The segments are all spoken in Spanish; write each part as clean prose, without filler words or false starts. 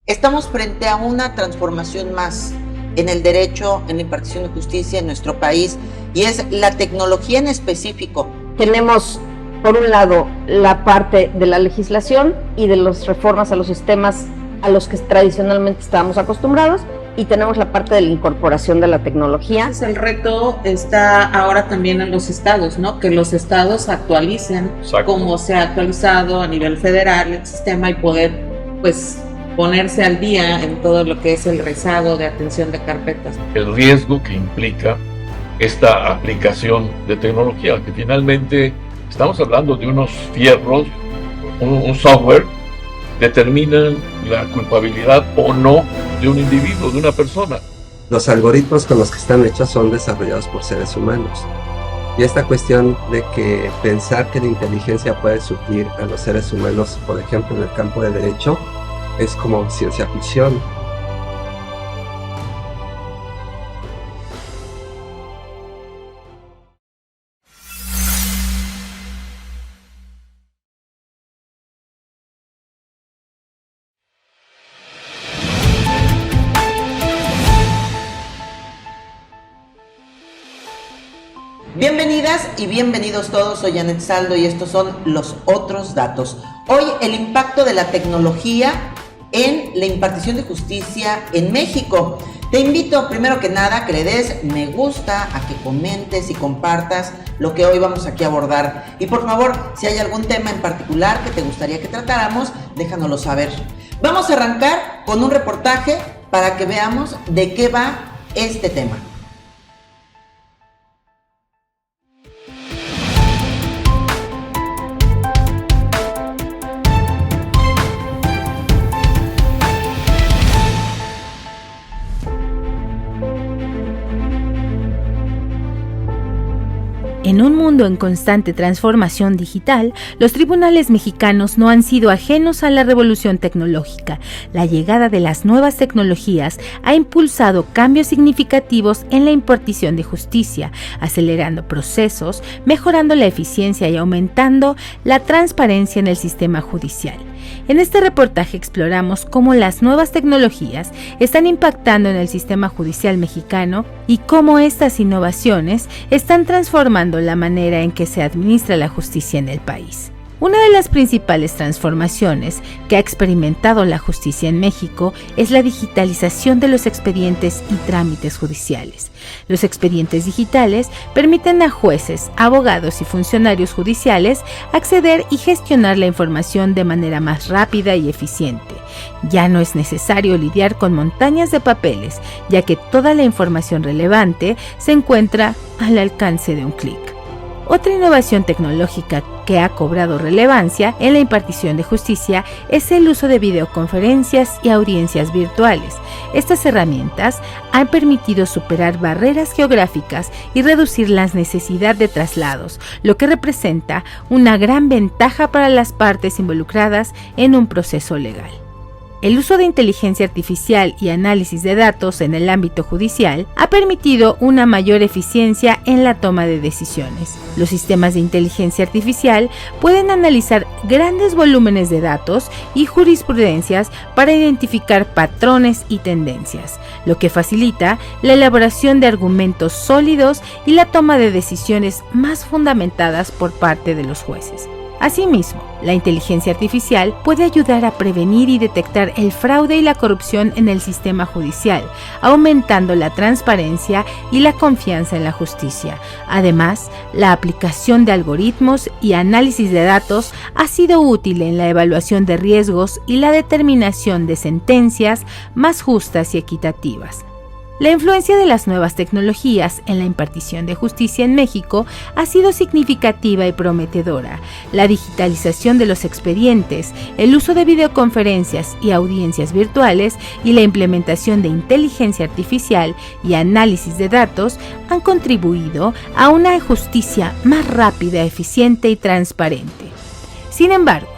Estamos frente a una transformación más en el derecho, en la impartición de justicia en nuestro país, y es la tecnología en específico. Tenemos, por un lado, la parte de la legislación y de las reformas a los sistemas a los que tradicionalmente estábamos acostumbrados, y tenemos la parte de la incorporación de la tecnología. Entonces el reto está ahora también en los estados, ¿no? Que los estados actualicen como se ha actualizado a nivel federal el sistema y poder, pues, ponerse al día en todo lo que es el rezago de atención de carpetas. El riesgo que implica esta aplicación de tecnología, que finalmente estamos hablando de unos fierros, un software, determinan la culpabilidad o no de un individuo, de una persona. Los algoritmos con los que están hechos son desarrollados por seres humanos. Y esta cuestión de que pensar que la inteligencia puede suplir a los seres humanos, por ejemplo, en el campo de derecho, es como ciencia ficción. Bienvenidas y bienvenidos todos, soy Janet Saldo y estos son los otros datos. Hoy el impacto de la tecnología en la impartición de justicia en México. Te invito primero que nada a que le des me gusta, a que comentes y compartas lo que hoy vamos aquí a abordar. Y por favor, si hay algún tema en particular que te gustaría que tratáramos, déjanoslo saber. Vamos a arrancar con un reportaje para que veamos de qué va este tema. En un mundo en constante transformación digital, los tribunales mexicanos no han sido ajenos a la revolución tecnológica. La llegada de las nuevas tecnologías ha impulsado cambios significativos en la impartición de justicia, acelerando procesos, mejorando la eficiencia y aumentando la transparencia en el sistema judicial. En este reportaje exploramos cómo las nuevas tecnologías están impactando en el sistema judicial mexicano y cómo estas innovaciones están transformando la manera en que se administra la justicia en el país. Una de las principales transformaciones que ha experimentado la justicia en México es la digitalización de los expedientes y trámites judiciales. Los expedientes digitales permiten a jueces, abogados y funcionarios judiciales acceder y gestionar la información de manera más rápida y eficiente. Ya no es necesario lidiar con montañas de papeles, ya que toda la información relevante se encuentra al alcance de un clic. Otra innovación tecnológica que ha cobrado relevancia en la impartición de justicia es el uso de videoconferencias y audiencias virtuales. Estas herramientas han permitido superar barreras geográficas y reducir la necesidad de traslados, lo que representa una gran ventaja para las partes involucradas en un proceso legal. El uso de inteligencia artificial y análisis de datos en el ámbito judicial ha permitido una mayor eficiencia en la toma de decisiones. Los sistemas de inteligencia artificial pueden analizar grandes volúmenes de datos y jurisprudencias para identificar patrones y tendencias, lo que facilita la elaboración de argumentos sólidos y la toma de decisiones más fundamentadas por parte de los jueces. Asimismo, la inteligencia artificial puede ayudar a prevenir y detectar el fraude y la corrupción en el sistema judicial, aumentando la transparencia y la confianza en la justicia. Además, la aplicación de algoritmos y análisis de datos ha sido útil en la evaluación de riesgos y la determinación de sentencias más justas y equitativas. La influencia de las nuevas tecnologías en la impartición de justicia en México ha sido significativa y prometedora. La digitalización de los expedientes, el uso de videoconferencias y audiencias virtuales y la implementación de inteligencia artificial y análisis de datos han contribuido a una justicia más rápida, eficiente y transparente. Sin embargo,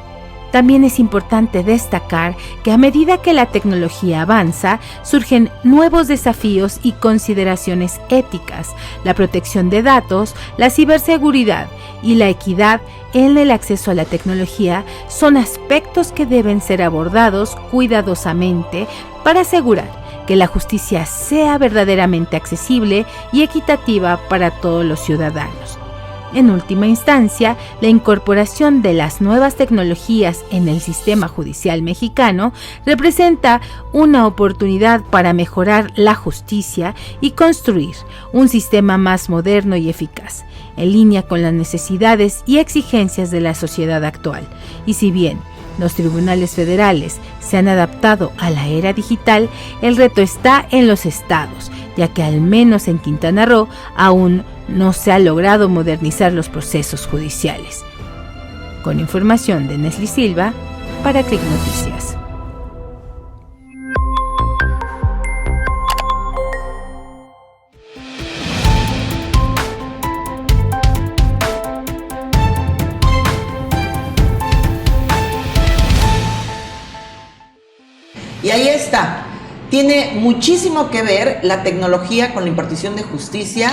También es importante destacar que a medida que la tecnología avanza, surgen nuevos desafíos y consideraciones éticas. La protección de datos, la ciberseguridad y la equidad en el acceso a la tecnología son aspectos que deben ser abordados cuidadosamente para asegurar que la justicia sea verdaderamente accesible y equitativa para todos los ciudadanos. En última instancia, la incorporación de las nuevas tecnologías en el sistema judicial mexicano representa una oportunidad para mejorar la justicia y construir un sistema más moderno y eficaz, en línea con las necesidades y exigencias de la sociedad actual. Y si bien los tribunales federales se han adaptado a la era digital, el reto está en los estados, ya que al menos en Quintana Roo aún no se ha logrado modernizar los procesos judiciales. Con información de Nesli Silva, para Click Noticias. Y ahí está. Tiene muchísimo que ver la tecnología con la impartición de justicia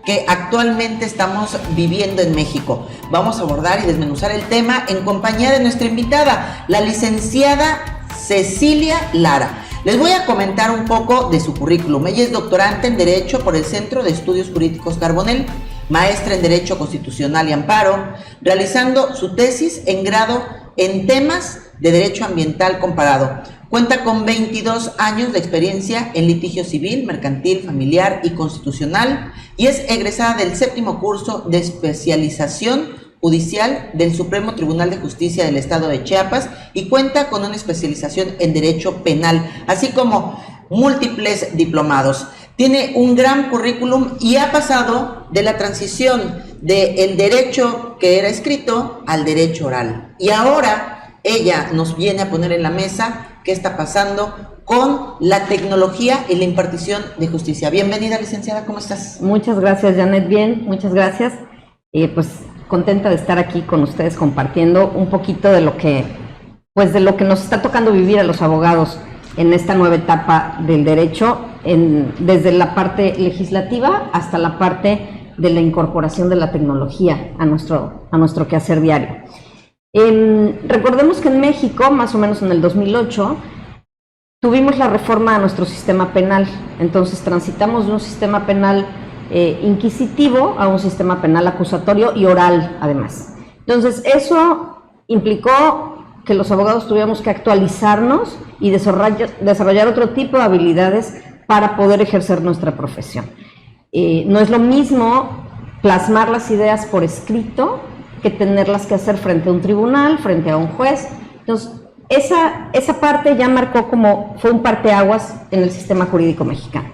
que actualmente estamos viviendo en México. Vamos a abordar y desmenuzar el tema en compañía de nuestra invitada, la licenciada Cecilia Lara. Les voy a comentar un poco de su currículum. Ella es doctorante en Derecho por el Centro de Estudios Jurídicos Carbonell, maestra en Derecho Constitucional y Amparo, realizando su tesis en grado en temas de Derecho Ambiental Comparado. Cuenta con 22 años de experiencia en litigio civil, mercantil, familiar y constitucional y es egresada del 7º curso de especialización judicial del Supremo Tribunal de Justicia del Estado de Chiapas y cuenta con una especialización en Derecho Penal, así como múltiples diplomados. Tiene un gran currículum y ha pasado de la transición del derecho que era escrito al derecho oral. Y ahora ella nos viene a poner en la mesa qué está pasando con la tecnología y la impartición de justicia. Bienvenida, licenciada, ¿cómo estás? Muchas gracias, Janet. Bien, muchas gracias. Pues contenta de estar aquí con ustedes compartiendo un poquito de lo que nos está tocando vivir a los abogados en esta nueva etapa del derecho, desde la parte legislativa hasta la parte de la incorporación de la tecnología a nuestro quehacer diario. Recordemos que en México, más o menos en el 2008, tuvimos la reforma a nuestro sistema penal. Entonces transitamos de un sistema penal inquisitivo a un sistema penal acusatorio y oral, además. Entonces eso implicó que los abogados tuviéramos que actualizarnos y desarrollar otro tipo de habilidades para poder ejercer nuestra profesión. No es lo mismo plasmar las ideas por escrito que tenerlas que hacer frente a un tribunal, frente a un juez. Entonces, esa parte ya fue un parteaguas en el sistema jurídico mexicano.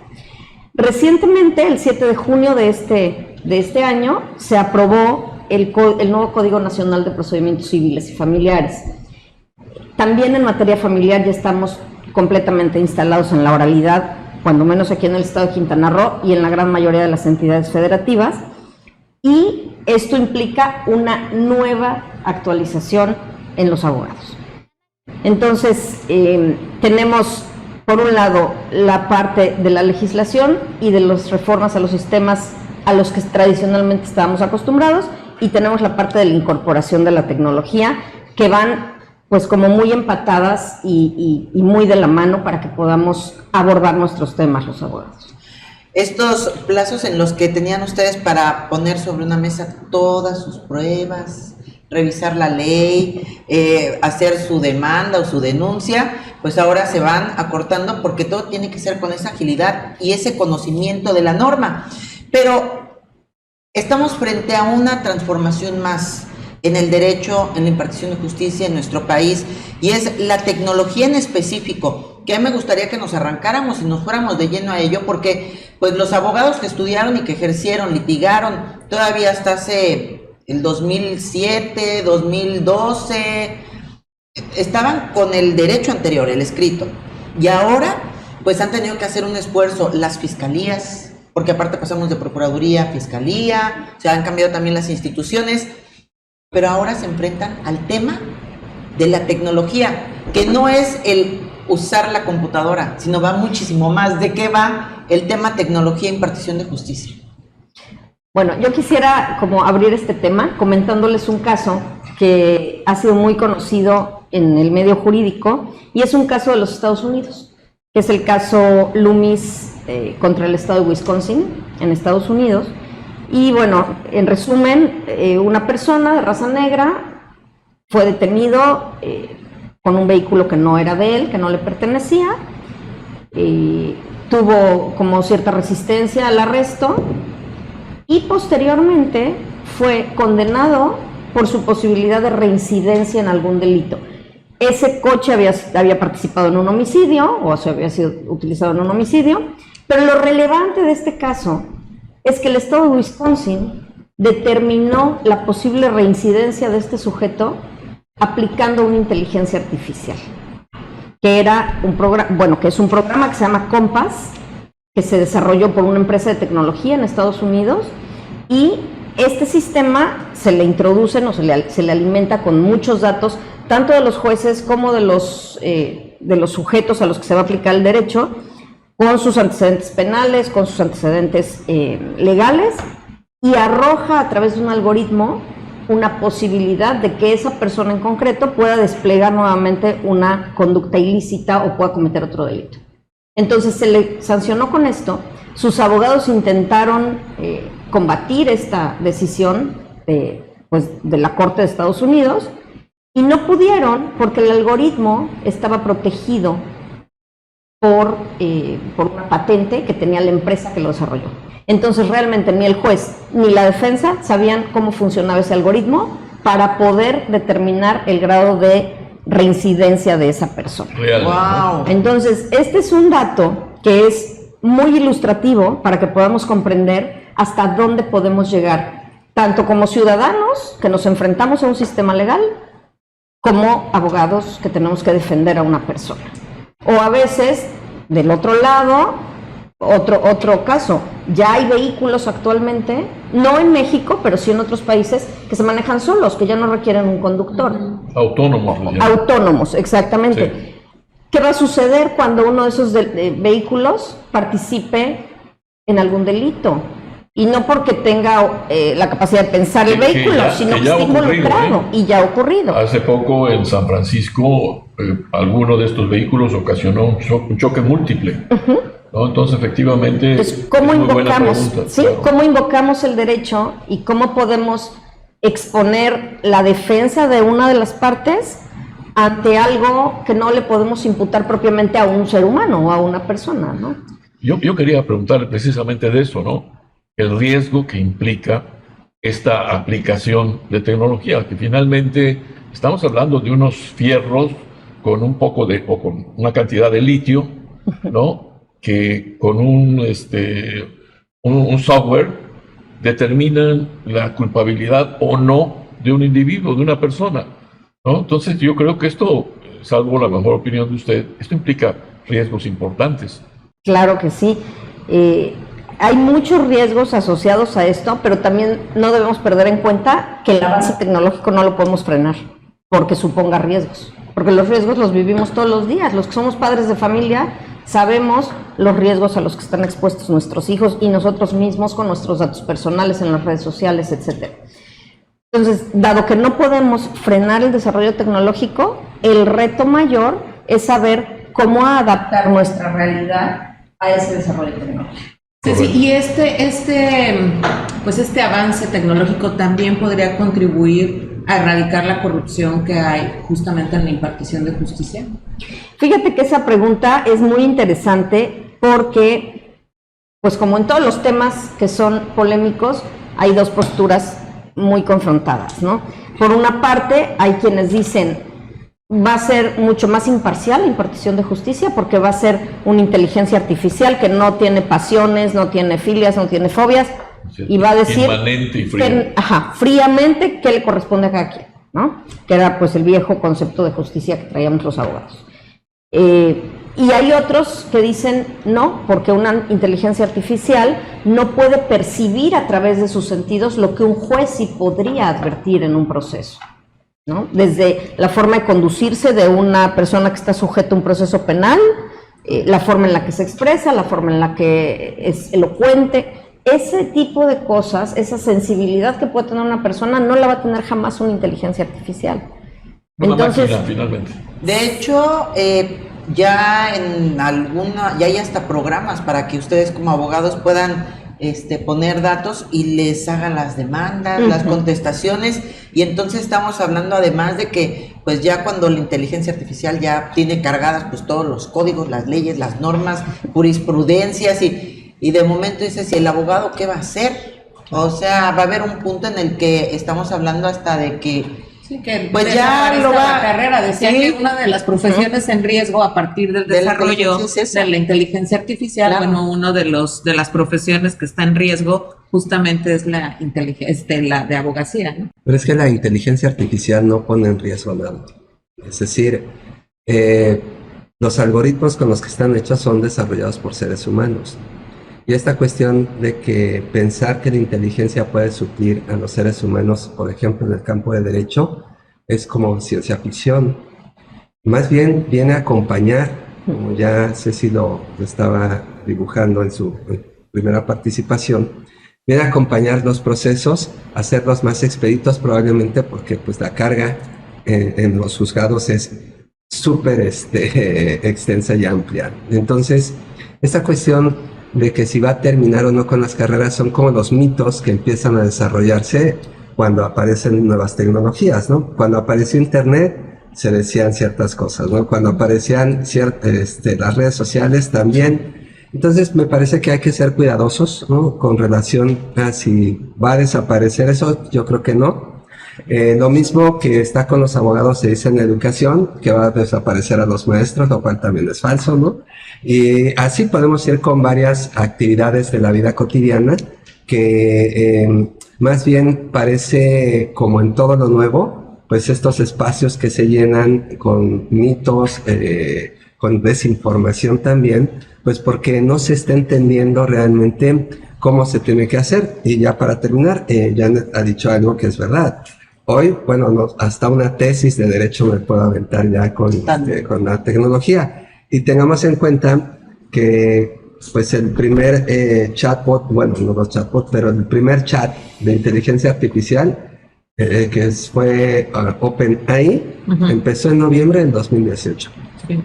Recientemente, el 7 de junio de este año, se aprobó el nuevo Código Nacional de Procedimientos Civiles y Familiares. También en materia familiar ya estamos completamente instalados en la oralidad, cuando menos aquí en el estado de Quintana Roo y en la gran mayoría de las entidades federativas, y esto implica una nueva actualización en los abogados. Entonces, tenemos, por un lado, la parte de la legislación y de las reformas a los sistemas a los que tradicionalmente estábamos acostumbrados, y tenemos la parte de la incorporación de la tecnología, que van pues como muy empatadas y muy de la mano para que podamos abordar nuestros temas los abogados. Estos plazos en los que tenían ustedes para poner sobre una mesa todas sus pruebas, revisar la ley, hacer su demanda o su denuncia, pues ahora se van acortando porque todo tiene que ser con esa agilidad y ese conocimiento de la norma. Pero estamos frente a una transformación más en el derecho, en la impartición de justicia en nuestro país, y es la tecnología en específico, que a mí me gustaría que nos arrancáramos y nos fuéramos de lleno a ello, porque pues los abogados que estudiaron y que ejercieron, litigaron, todavía hasta hace el 2007, 2012, estaban con el derecho anterior, el escrito, y ahora pues han tenido que hacer un esfuerzo las fiscalías, porque aparte pasamos de procuraduría a fiscalía, se han cambiado también las instituciones, pero ahora se enfrentan al tema de la tecnología, que no es el usar la computadora, sino va muchísimo más. ¿De qué va el tema tecnología e impartición de justicia? Bueno, yo quisiera como abrir este tema comentándoles un caso que ha sido muy conocido en el medio jurídico y es un caso de los Estados Unidos, que es el caso Loomis contra el estado de Wisconsin en Estados Unidos. Y bueno, en resumen, una persona de raza negra fue detenido con un vehículo que no era de él, que no le pertenecía, tuvo como cierta resistencia al arresto y posteriormente fue condenado por su posibilidad de reincidencia en algún delito. Ese coche había participado en un homicidio, o sea, había sido utilizado en un homicidio, pero lo relevante de este caso es que el estado de Wisconsin determinó la posible reincidencia de este sujeto aplicando una inteligencia artificial, que era un programa, bueno, que es un programa que se llama Compass, que se desarrolló por una empresa de tecnología en Estados Unidos, y este sistema se le introducen o se le alimenta con muchos datos, tanto de los jueces como de los sujetos a los que se va a aplicar el derecho, con sus antecedentes penales, con sus antecedentes legales, y arroja a través de un algoritmo una posibilidad de que esa persona en concreto pueda desplegar nuevamente una conducta ilícita o pueda cometer otro delito. Entonces se le sancionó con esto. Sus abogados intentaron combatir esta decisión de la Corte de Estados Unidos y no pudieron porque el algoritmo estaba protegido por una patente que tenía la empresa que lo desarrolló. Entonces realmente ni el juez ni la defensa sabían cómo funcionaba ese algoritmo para poder determinar el grado de reincidencia de esa persona. Real, ¡Wow! Entonces, este es un dato que es muy ilustrativo para que podamos comprender hasta dónde podemos llegar, tanto como ciudadanos que nos enfrentamos a un sistema legal, como abogados que tenemos que defender a una persona. O a veces, del otro lado, otro caso, ya hay vehículos actualmente, no en México, pero sí en otros países, que se manejan solos, que ya no requieren un conductor. Autónomos. Autónomos, exactamente. Sí. ¿Qué va a suceder cuando uno de esos vehículos participe en algún delito? Y no porque tenga la capacidad de pensar el vehículo, sino que esté involucrado, y ya ha ocurrido. Hace poco en San Francisco, alguno de estos vehículos ocasionó un choque múltiple. ¿No? Entonces, efectivamente, entonces, ¿cómo es muy buena invocamos, pregunta, ¿sí? Claro. ¿Cómo invocamos el derecho y cómo podemos exponer la defensa de una de las partes ante algo que no le podemos imputar propiamente a un ser humano o a una persona, ¿no? Yo quería preguntar precisamente de eso, ¿no? El riesgo que implica esta aplicación de tecnología, que finalmente estamos hablando de unos fierros con un poco de, o con una cantidad de litio, ¿no? Que con un software determinan la culpabilidad o no de un individuo, de una persona, ¿no? Entonces yo creo que esto, salvo la mejor opinión de usted, esto implica riesgos importantes. Claro que sí. Hay muchos riesgos asociados a esto, pero también no debemos perder en cuenta que el avance tecnológico no lo podemos frenar porque suponga riesgos, porque los riesgos los vivimos todos los días. Los que somos padres de familia sabemos los riesgos a los que están expuestos nuestros hijos y nosotros mismos con nuestros datos personales en las redes sociales, etc. Entonces, dado que no podemos frenar el desarrollo tecnológico, el reto mayor es saber cómo adaptar nuestra realidad a ese desarrollo tecnológico. Sí, y este avance tecnológico también podría contribuir a erradicar la corrupción que hay justamente en la impartición de justicia. Fíjate que esa pregunta es muy interesante porque, pues como en todos los temas que son polémicos, hay dos posturas muy confrontadas, ¿no? Por una parte, hay quienes dicen va a ser mucho más imparcial la impartición de justicia porque va a ser una inteligencia artificial que no tiene pasiones, no tiene filias, no tiene fobias, sí, y va a decir inmanente y frío. Fríamente qué le corresponde a cada quien, ¿no? Que era pues el viejo concepto de justicia que traíamos los abogados. Y hay otros que dicen no, porque una inteligencia artificial no puede percibir a través de sus sentidos lo que un juez sí podría advertir en un proceso. ¿no? Desde la forma de conducirse de una persona que está sujeta a un proceso penal, la forma en la que se expresa, la forma en la que es elocuente, ese tipo de cosas, esa sensibilidad que puede tener una persona no la va a tener jamás una inteligencia artificial. Entonces, máquina, finalmente. De hecho, ya hay hasta programas para que ustedes como abogados puedan poner datos y les hagan las demandas, las contestaciones, y entonces estamos hablando además de que pues ya cuando la inteligencia artificial ya tiene cargadas pues todos los códigos, las leyes, las normas, jurisprudencias, y de momento dices, ¿y el abogado qué va a hacer? O sea, va a haber un punto en el que estamos hablando hasta de que sí, que pues ya lo va la carrera. Decía que una de las profesiones en riesgo a partir del desarrollo de la inteligencia artificial, claro. Bueno, uno de las profesiones que está en riesgo justamente es la la de abogacía, ¿no? Pero es que la inteligencia artificial no pone en riesgo nada. Es decir, los algoritmos con los que están hechos son desarrollados por seres humanos. Y esta cuestión de que pensar que la inteligencia puede suplir a los seres humanos, por ejemplo, en el campo de derecho, es como ciencia ficción. Más bien viene a acompañar, como ya Ceci lo estaba dibujando en su primera participación, viene a acompañar los procesos, hacerlos más expeditos probablemente porque pues la carga en los juzgados es súper extensa y amplia. Entonces, esta cuestión de que si va a terminar o no con las carreras son como los mitos que empiezan a desarrollarse cuando aparecen nuevas tecnologías, ¿no? Cuando apareció Internet se decían ciertas cosas, ¿no? Cuando aparecían las redes sociales también. Entonces me parece que hay que ser cuidadosos, ¿no? Con relación a si va a desaparecer eso, yo creo que no. Lo mismo que está con los abogados se dice en educación, que va a desaparecer a los maestros, lo cual también es falso, ¿no? Y así podemos ir con varias actividades de la vida cotidiana que más bien parece como en todo lo nuevo, pues estos espacios que se llenan con mitos, con desinformación también, pues porque no se está entendiendo realmente cómo se tiene que hacer. Y ya para terminar, Janet ha dicho algo que es verdad. Hoy, bueno, hasta una tesis de derecho me puedo aventar ya con la tecnología. Y tengamos en cuenta que pues el primer chatbot, bueno, no los chatbots, pero el primer chat de inteligencia artificial, que fue OpenAI, empezó en noviembre del 2018. Sí.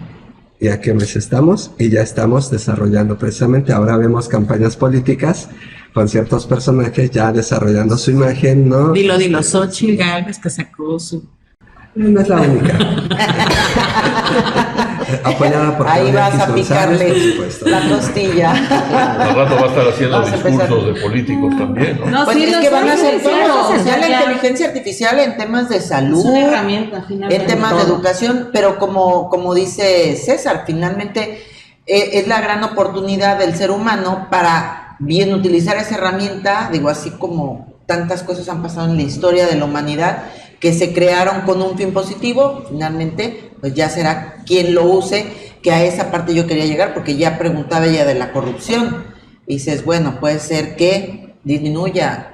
¿Y a qué mes estamos? Y ya estamos desarrollando precisamente, ahora vemos campañas políticas con ciertos personajes ya desarrollando su imagen, ¿no? Dilo, Xochitl Gálvez que sacó su... No es la única. Apoyada por ahí vas a picarle la costilla. Al rato va a estar haciendo discursos de políticos también, ¿no? Pues sí, es que van a hacer todo. O sea, la inteligencia artificial en temas de salud, es una herramienta, finalmente, en temas de educación, pero como dice César, finalmente es la gran oportunidad del ser humano para bien utilizar esa herramienta, digo, así como tantas cosas han pasado en la historia de la humanidad, que se crearon con un fin positivo, finalmente, pues ya será quien lo use, que a esa parte yo quería llegar, porque ya preguntaba ella de la corrupción, y dices, bueno, puede ser que disminuya.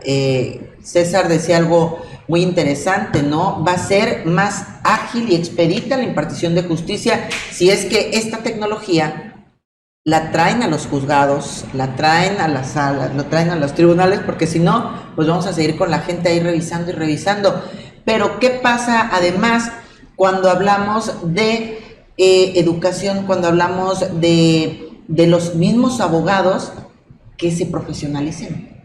César decía algo muy interesante, ¿no? Va a ser más ágil y expedita la impartición de justicia si es que esta tecnología la traen a los juzgados, la traen a las salas, lo traen a los tribunales, porque si no, pues vamos a seguir con la gente ahí revisando y revisando. Pero ¿qué pasa además cuando hablamos de educación, cuando hablamos de los mismos abogados que se profesionalicen?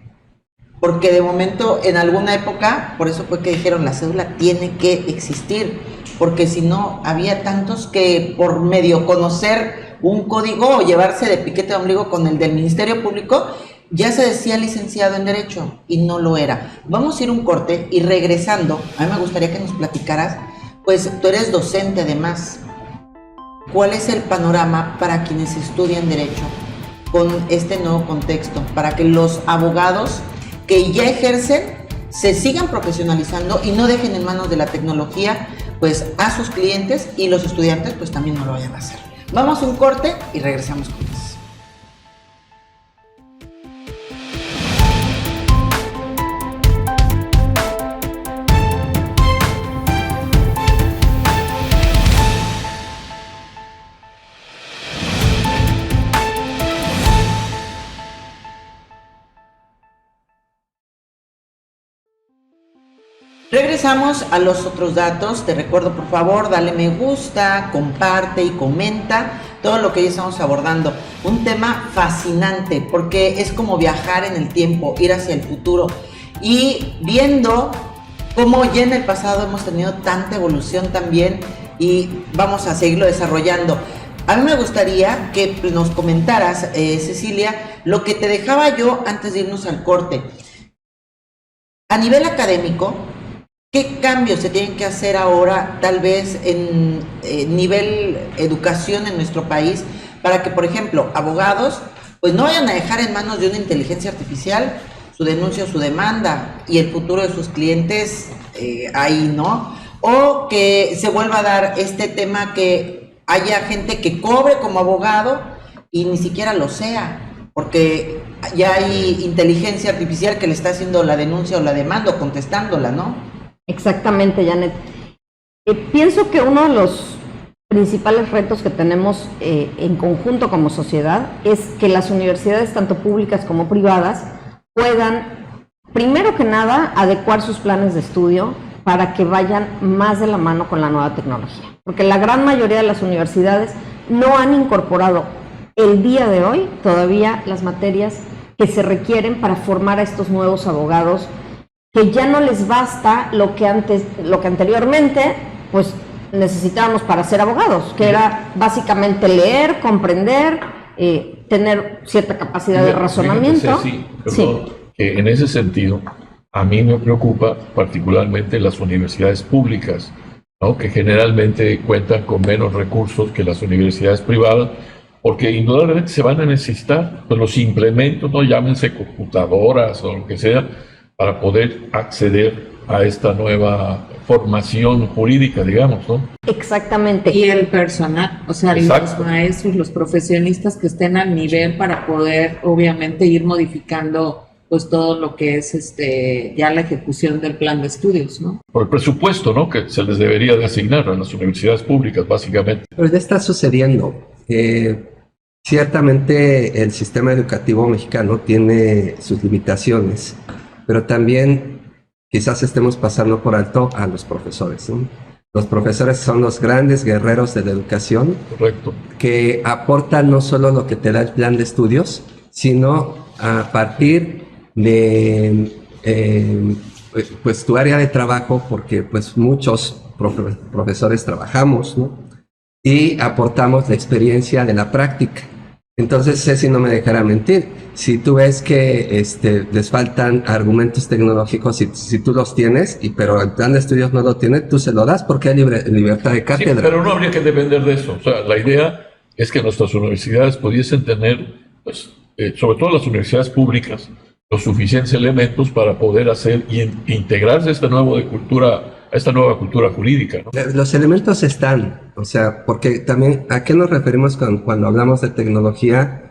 Porque de momento, en alguna época, por eso fue que dijeron la cédula tiene que existir, porque si no, había tantos que por medio conocer un código o llevarse de piquete de ombligo con el del Ministerio Público, ya se decía licenciado en Derecho y no lo era. Vamos a ir un corte y regresando, a mí me gustaría que nos platicaras, pues tú eres docente además, ¿cuál es el panorama para quienes estudian Derecho con este nuevo contexto? Para que los abogados que ya ejercen se sigan profesionalizando y no dejen en manos de la tecnología pues a sus clientes, y los estudiantes pues también no lo vayan a hacer. Vamos a un corte y regresamos con eso. Regresamos a los otros datos. Te recuerdo, por favor, dale me gusta, comparte y comenta todo lo que ya estamos abordando. Un tema fascinante porque es como viajar en el tiempo, ir hacia el futuro y viendo cómo ya en el pasado hemos tenido tanta evolución también y vamos a seguirlo desarrollando. A mí me gustaría que nos comentaras, Cecilia, lo que te dejaba yo antes de irnos al corte. A nivel académico, ¿qué cambios se tienen que hacer ahora, tal vez en nivel educación en nuestro país, para que, por ejemplo, abogados, pues no vayan a dejar en manos de una inteligencia artificial su denuncia o su demanda y el futuro de sus clientes ahí, ¿no? O que se vuelva a dar este tema que haya gente que cobre como abogado y ni siquiera lo sea, porque ya hay inteligencia artificial que le está haciendo la denuncia o la demanda o contestándola, ¿no? Exactamente, Janet. Pienso que uno de los principales retos que tenemos en conjunto como sociedad es que las universidades, tanto públicas como privadas, puedan, primero que nada, adecuar sus planes de estudio para que vayan más de la mano con la nueva tecnología. Porque la gran mayoría de las universidades no han incorporado el día de hoy todavía las materias que se requieren para formar a estos nuevos abogados, que ya no les basta lo que anteriormente pues necesitábamos para ser abogados, que era básicamente leer, comprender, tener cierta capacidad de razonamiento. Que en ese sentido, a mí me preocupa particularmente las universidades públicas, ¿no? Que generalmente cuentan con menos recursos que las universidades privadas, porque indudablemente se van a necesitar pues, los implementos, no llámense computadoras o lo que sea, para poder acceder a esta nueva formación jurídica, digamos, ¿no? Exactamente. Y el personal, o sea, Exacto. Los maestros, los profesionistas que estén al nivel para poder, obviamente, ir modificando pues todo lo que es ya la ejecución del plan de estudios, ¿no? Por el presupuesto, ¿no? Que se les debería de asignar a las universidades públicas, básicamente. Pero ya está sucediendo. Ciertamente el sistema educativo mexicano tiene sus limitaciones, pero también quizás estemos pasando por alto a los profesores, ¿no? Los profesores son los grandes guerreros de la educación. Correcto. Que aportan no solo lo que te da el plan de estudios, sino a partir de pues tu área de trabajo, porque pues muchos profesores trabajamos, ¿no? Y aportamos la experiencia de la práctica. Entonces, Ceci no me dejará mentir. Si tú ves que les faltan argumentos tecnológicos, si tú los tienes, pero el plan de estudios no lo tiene, tú se lo das porque hay libertad de cátedra. Sí, pero no habría que depender de eso. O sea, la idea es que nuestras universidades pudiesen tener, pues, sobre todo las universidades públicas, los suficientes elementos para poder hacer y integrarse a esta nueva cultura jurídica, ¿no? Los elementos están, o sea, porque también, ¿a qué nos referimos cuando hablamos de tecnología?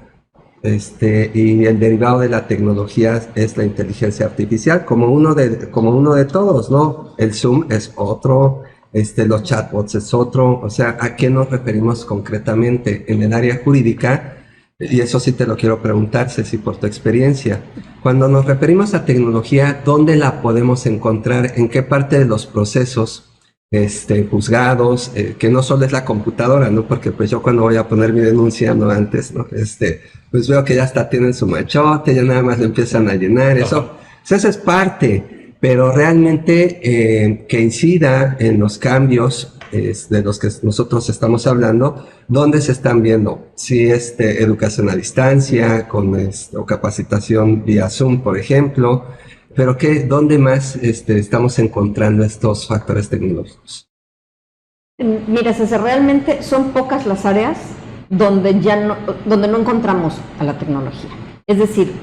Y el derivado de la tecnología es la inteligencia artificial, como uno de todos, ¿no? El Zoom es otro, los chatbots es otro, o sea, ¿a qué nos referimos concretamente en el área jurídica? Y eso sí te lo quiero preguntar, Ceci, por tu experiencia. Cuando nos referimos a tecnología, ¿dónde la podemos encontrar? ¿En qué parte de los procesos juzgados? Que no solo es la computadora, ¿no? Porque pues yo cuando voy a poner mi denuncia, no antes, ¿no? Pues veo que ya hasta tienen su machote, ya nada más le empiezan a llenar, eso es parte, pero realmente que incida en los cambios de los que nosotros estamos hablando, ¿dónde se están viendo? Si educación a distancia, o capacitación vía Zoom, por ejemplo, pero ¿dónde más estamos encontrando estos factores tecnológicos? Mira, César, realmente son pocas las áreas donde no encontramos a la tecnología. Es decir,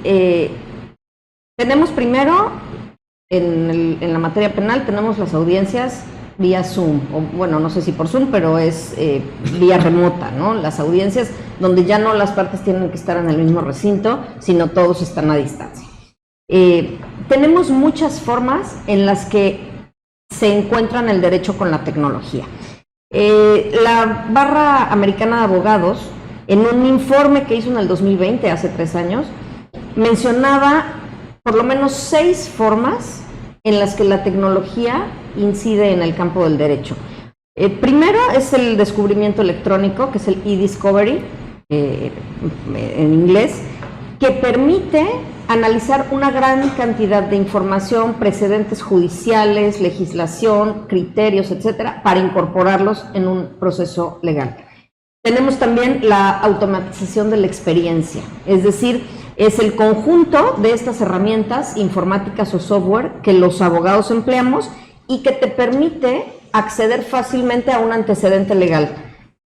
tenemos primero, en la materia penal, tenemos las audiencias vía Zoom, o bueno, no sé si por Zoom, pero es vía remota, ¿no? Las audiencias donde ya no las partes tienen que estar en el mismo recinto, sino todos están a distancia. Tenemos muchas formas en las que se encuentran el derecho con la tecnología. La Barra Americana de Abogados, en un informe que hizo en el 2020, hace 3 años, mencionaba por lo menos 6 formas en las que la tecnología incide en el campo del derecho. Primero es el descubrimiento electrónico, que es el e-discovery, en inglés, que permite analizar una gran cantidad de información, precedentes judiciales, legislación, criterios, etcétera, para incorporarlos en un proceso legal. Tenemos también la automatización de la experiencia, es decir, es el conjunto de estas herramientas informáticas o software que los abogados empleamos y que te permite acceder fácilmente a un antecedente legal.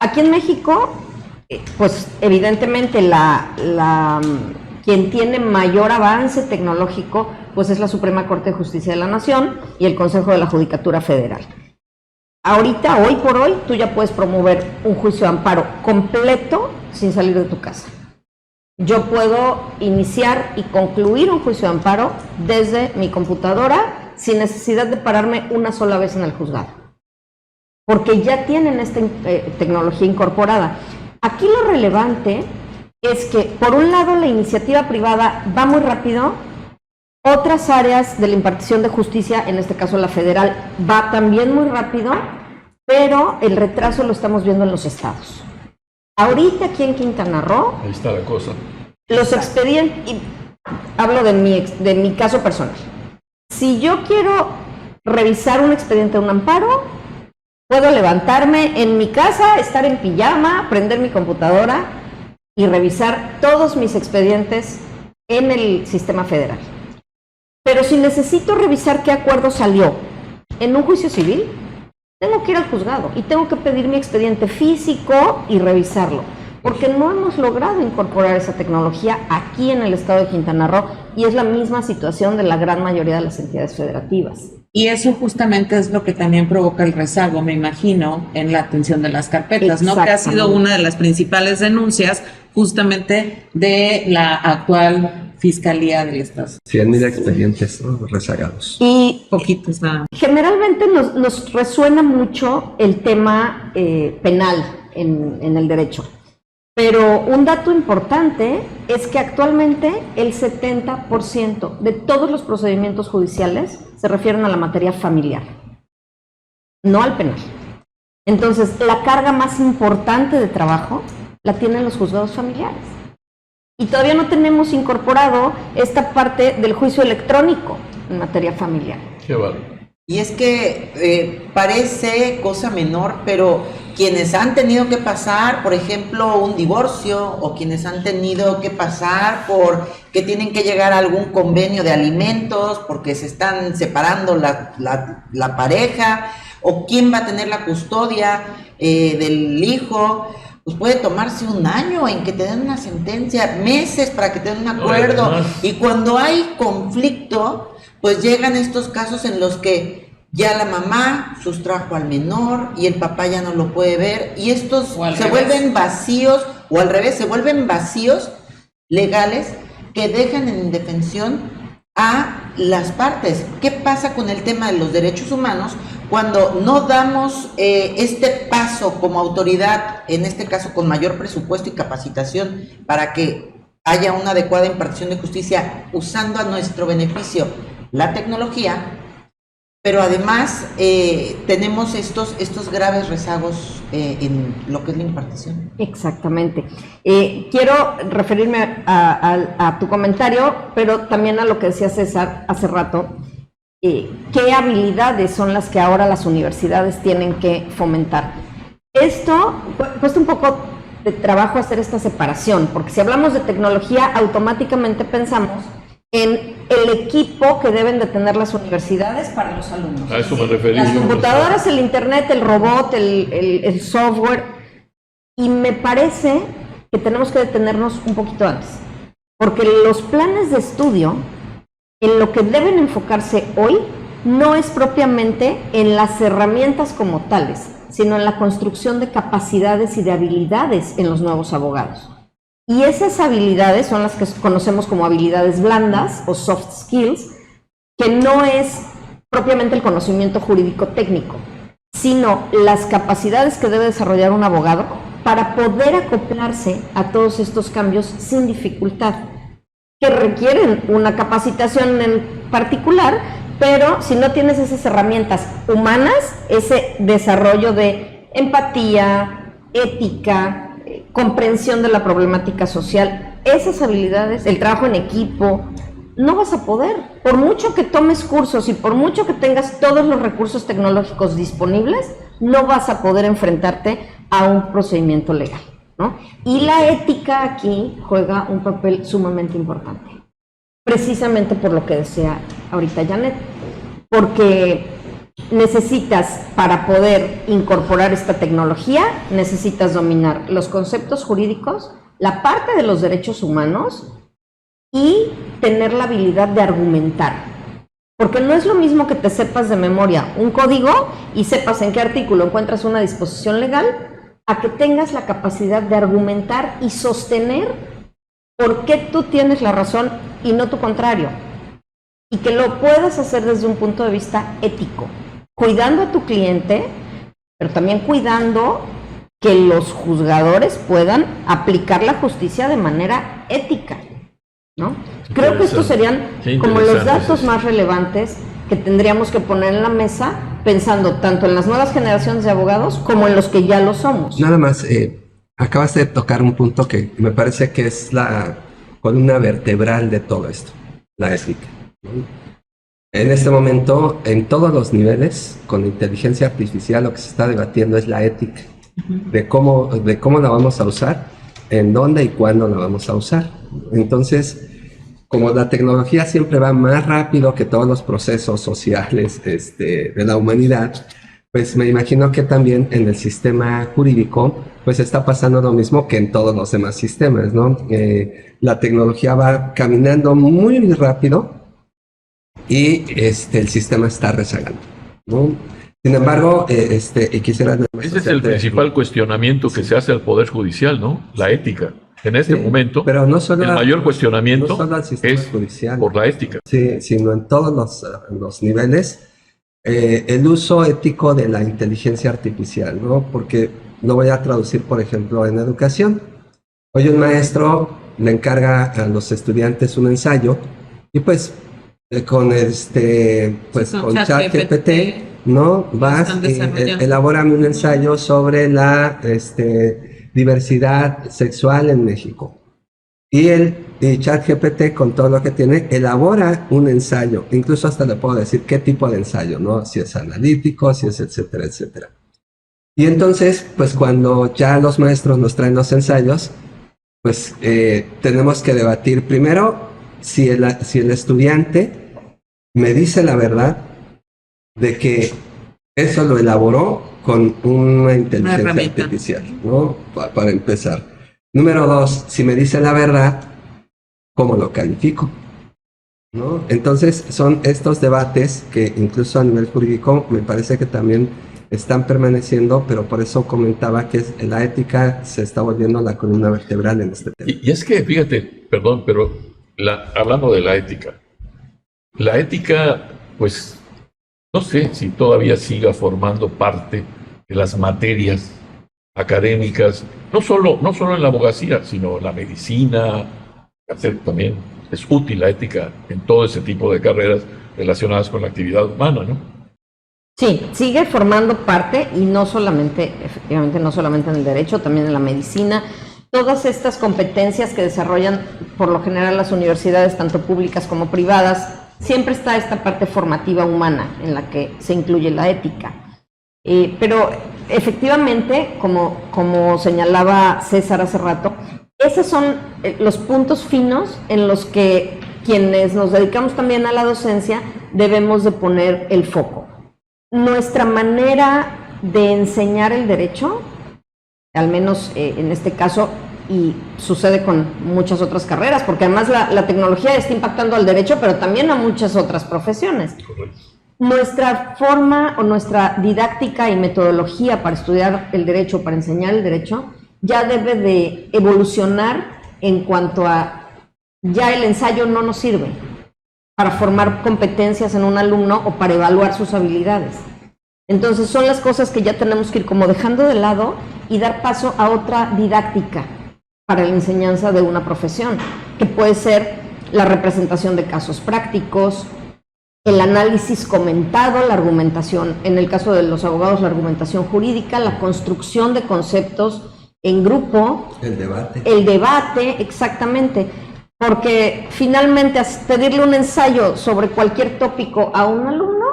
Aquí en México, pues evidentemente quien tiene mayor avance tecnológico pues es la Suprema Corte de Justicia de la Nación y el Consejo de la Judicatura Federal. Ahorita, hoy por hoy, tú ya puedes promover un juicio de amparo completo sin salir de tu casa. Yo puedo iniciar y concluir un juicio de amparo desde mi computadora sin necesidad de pararme una sola vez en el juzgado, porque ya tienen esta tecnología incorporada. Aquí lo relevante es que, por un lado, la iniciativa privada va muy rápido, otras áreas de la impartición de justicia, en este caso la federal, va también muy rápido, pero el retraso lo estamos viendo en los estados. Ahorita aquí en Quintana Roo, ahí está la cosa. Los expedientes, y hablo de mi caso personal. Si yo quiero revisar un expediente de un amparo, puedo levantarme en mi casa, estar en pijama, prender mi computadora y revisar todos mis expedientes en el sistema federal. Pero si necesito revisar qué acuerdo salió en un juicio civil, tengo que ir al juzgado y tengo que pedir mi expediente físico y revisarlo, porque no hemos logrado incorporar esa tecnología aquí en el estado de Quintana Roo, y es la misma situación de la gran mayoría de las entidades federativas. Y eso justamente es lo que también provoca el rezago, me imagino, en la atención de las carpetas, ¿no? Que ha sido una de las principales denuncias justamente de la actual Fiscalía del Estado. 100,000 expedientes, ¿no?, rezagados. Y poquitos nada. Generalmente nos resuena mucho el tema penal en el derecho. Pero un dato importante es que actualmente el 70% de todos los procedimientos judiciales se refieren a la materia familiar, no al penal. Entonces, la carga más importante de trabajo la tienen los juzgados familiares. Y todavía no tenemos incorporado esta parte del juicio electrónico en materia familiar. Qué vale. Y es que parece cosa menor, pero quienes han tenido que pasar, por ejemplo, un divorcio, o quienes han tenido que pasar por que tienen que llegar a algún convenio de alimentos porque se están separando la pareja, o quién va a tener la custodia del hijo, pues puede tomarse un año en que te den una sentencia, meses para que te den un acuerdo. Y cuando hay conflicto, pues llegan estos casos en los que ya la mamá sustrajo al menor y el papá ya no lo puede ver, y estos se vuelven vacíos, o al revés, se vuelven vacíos legales que dejan en indefensión a las partes. ¿Qué pasa con el tema de los derechos humanos cuando no damos este paso como autoridad, en este caso con mayor presupuesto y capacitación, para que haya una adecuada impartición de justicia usando a nuestro beneficio la tecnología? Pero además tenemos estos graves rezagos en lo que es la impartición. Exactamente. Quiero referirme a tu comentario, pero también a lo que decía César hace rato. ¿Qué habilidades son las que ahora las universidades tienen que fomentar? Esto cuesta un poco de trabajo hacer esta separación, porque si hablamos de tecnología, automáticamente pensamos en el equipo que deben de tener las universidades para los alumnos. A eso me refería. Las computadoras, el internet, el robot, el software. Y me parece que tenemos que detenernos un poquito antes, porque los planes de estudio, en lo que deben enfocarse hoy, no es propiamente en las herramientas como tales, sino en la construcción de capacidades y de habilidades en los nuevos abogados. Y esas habilidades son las que conocemos como habilidades blandas o soft skills, que no es propiamente el conocimiento jurídico técnico, sino las capacidades que debe desarrollar un abogado para poder acoplarse a todos estos cambios sin dificultad, que requieren una capacitación en particular, Pero si no tienes esas herramientas humanas, ese desarrollo de empatía, ética, comprensión de la problemática social, esas habilidades, el trabajo en equipo, no vas a poder. Por mucho que tomes cursos y por mucho que tengas todos los recursos tecnológicos disponibles, no vas a poder enfrentarte a un procedimiento legal, ¿no? Y la ética aquí juega un papel sumamente importante, precisamente por lo que decía ahorita Janet, porque necesitas, para poder incorporar esta tecnología, necesitas dominar los conceptos jurídicos, la parte de los derechos humanos y tener la habilidad de argumentar. Porque no es lo mismo que te sepas de memoria un código y sepas en qué artículo encuentras una disposición legal, a que tengas la capacidad de argumentar y sostener por qué tú tienes la razón y no tu contrario. Y que lo puedas hacer desde un punto de vista ético, cuidando a tu cliente, pero también cuidando que los juzgadores puedan aplicar la justicia de manera ética, ¿no? Creo que estos serían como los datos más relevantes que tendríamos que poner en la mesa, pensando tanto en las nuevas generaciones de abogados como en los que ya lo somos. Nada más, acabas de tocar un punto que me parece que es la columna vertebral de todo esto, la ética. En este momento, en todos los niveles, con inteligencia artificial, lo que se está debatiendo es la ética, de cómo la vamos a usar, en dónde y cuándo la vamos a usar. Entonces, como la tecnología siempre va más rápido que todos los procesos sociales de la humanidad, pues me imagino que también en el sistema jurídico pues está pasando lo mismo que en todos los demás sistemas, ¿no? La tecnología va caminando muy rápido y el sistema está rezagando, ¿no? Sin embargo, y quisiera... Ese es el principal cuestionamiento que se hace al Poder Judicial, ¿no? La ética. En este momento, pero no solo el mayor cuestionamiento es judicial, por la ética. Sí, sino en todos los niveles. El uso ético de la inteligencia artificial, ¿no? Porque lo voy a traducir, por ejemplo, en educación. Hoy un maestro le encarga a los estudiantes un ensayo y pues con con ChatGPT, ¿no? Vas y elabórame un ensayo sobre la diversidad sexual en México. Y ChatGPT, con todo lo que tiene, elabora un ensayo. Incluso hasta le puedo decir qué tipo de ensayo, ¿no? Si es analítico, si es etcétera, etcétera. Y entonces, pues cuando ya los maestros nos traen los ensayos, pues tenemos que debatir primero si el estudiante me dice la verdad de que eso lo elaboró con una inteligencia artificial, ¿no? Para empezar. Número 2, si me dice la verdad, ¿cómo lo califico? ¿No? Entonces son estos debates que incluso a nivel jurídico me parece que también están permaneciendo, pero por eso comentaba que la ética se está volviendo la columna vertebral en este tema. Y es que, fíjate, perdón, pero hablando de la ética, pues no sé si todavía siga formando parte de las materias académicas, no solo en la abogacía, sino en la medicina, también es útil la ética en todo ese tipo de carreras relacionadas con la actividad humana, ¿no? Sí, sigue formando parte y no solamente, efectivamente, no solamente en el derecho, también en la medicina. Todas estas competencias que desarrollan por lo general las universidades, tanto públicas como privadas, siempre está esta parte formativa humana en la que se incluye la ética. Pero efectivamente, como señalaba César hace rato, esos son los puntos finos en los que quienes nos dedicamos también a la docencia debemos de poner el foco. Nuestra manera de enseñar el derecho, al menos en este caso, y sucede con muchas otras carreras, porque además la tecnología está impactando al derecho, pero también a muchas otras profesiones. Nuestra forma o nuestra didáctica y metodología para estudiar el derecho, para enseñar el derecho, ya debe de evolucionar en cuanto a ya el ensayo no nos sirve para formar competencias en un alumno o para evaluar sus habilidades. Entonces son las cosas que ya tenemos que ir como dejando de lado y dar paso a otra didáctica para la enseñanza de una profesión, que puede ser la representación de casos prácticos, el análisis comentado, la argumentación, en el caso de los abogados, la argumentación jurídica, la construcción de conceptos en grupo. El debate. El debate, exactamente. Porque finalmente pedirle un ensayo sobre cualquier tópico a un alumno,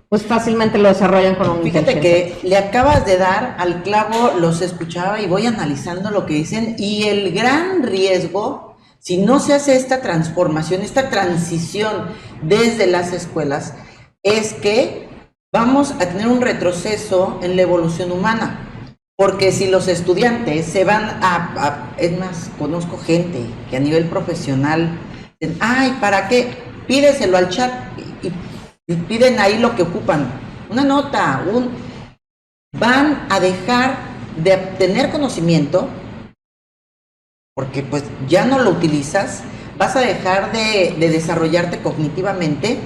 pues fácilmente lo desarrollan con un Fíjate que le acabas de dar al clavo, los escuchaba y voy analizando lo que dicen, y el gran riesgo, si no se hace esta transformación, esta transición desde las escuelas, es que vamos a tener un retroceso en la evolución humana. Porque si los estudiantes se van es más, conozco gente que a nivel profesional dicen, ay, ¿para qué? Pídeselo al chat y piden ahí lo que ocupan, una nota, van a dejar de tener conocimiento, porque pues ya no lo utilizas, vas a dejar de desarrollarte cognitivamente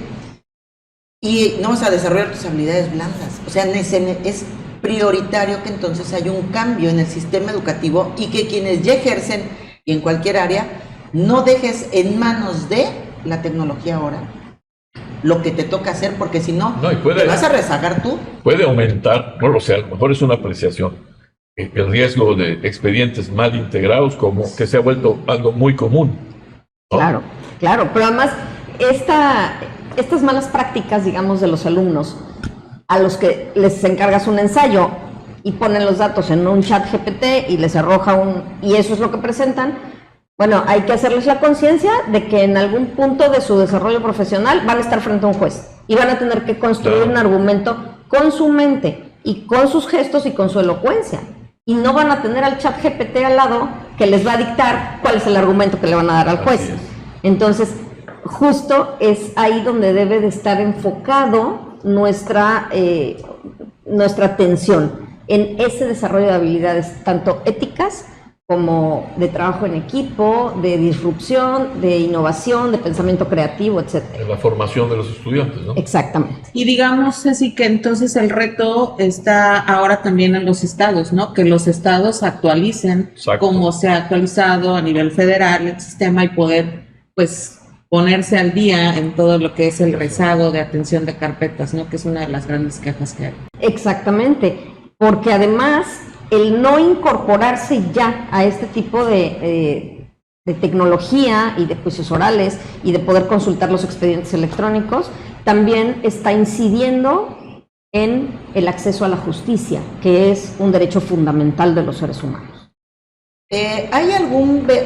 y no vas a desarrollar tus habilidades blandas. O sea, es prioritario que entonces haya un cambio en el sistema educativo y que quienes ya ejercen y en cualquier área, no dejes en manos de la tecnología ahora lo que te toca hacer, porque si no, te vas a rezagar tú. Puede aumentar, no lo sé, a lo mejor es una apreciación, el riesgo de expedientes mal integrados, como que se ha vuelto algo muy común, ¿no? Claro, pero además estas malas prácticas, digamos, de los alumnos, a los que les encargas un ensayo y ponen los datos en un chat GPT y les arroja y eso es lo que presentan. Bueno, hay que hacerles la conciencia de que en algún punto de su desarrollo profesional van a estar frente a un juez y van a tener que construir un argumento con su mente y con sus gestos y con su elocuencia. Y no van a tener al chat GPT al lado que les va a dictar cuál es el argumento que le van a dar al juez. Entonces, justo es ahí donde debe de estar enfocado nuestra atención, en ese desarrollo de habilidades, tanto éticas como de trabajo en equipo, de disrupción, de innovación, de pensamiento creativo, etcétera. La formación de los estudiantes, ¿no? Exactamente. Y digamos así que entonces el reto está ahora también en los estados, ¿no? Que los estados actualicen como se ha actualizado a nivel federal el sistema y poder, pues, ponerse al día en todo lo que es el rezago de atención de carpetas, ¿no? Que es una de las grandes quejas que hay. Exactamente, porque además el no incorporarse ya a este tipo de tecnología y de juicios orales y de poder consultar los expedientes electrónicos también está incidiendo en el acceso a la justicia, que es un derecho fundamental de los seres humanos. ¿Hay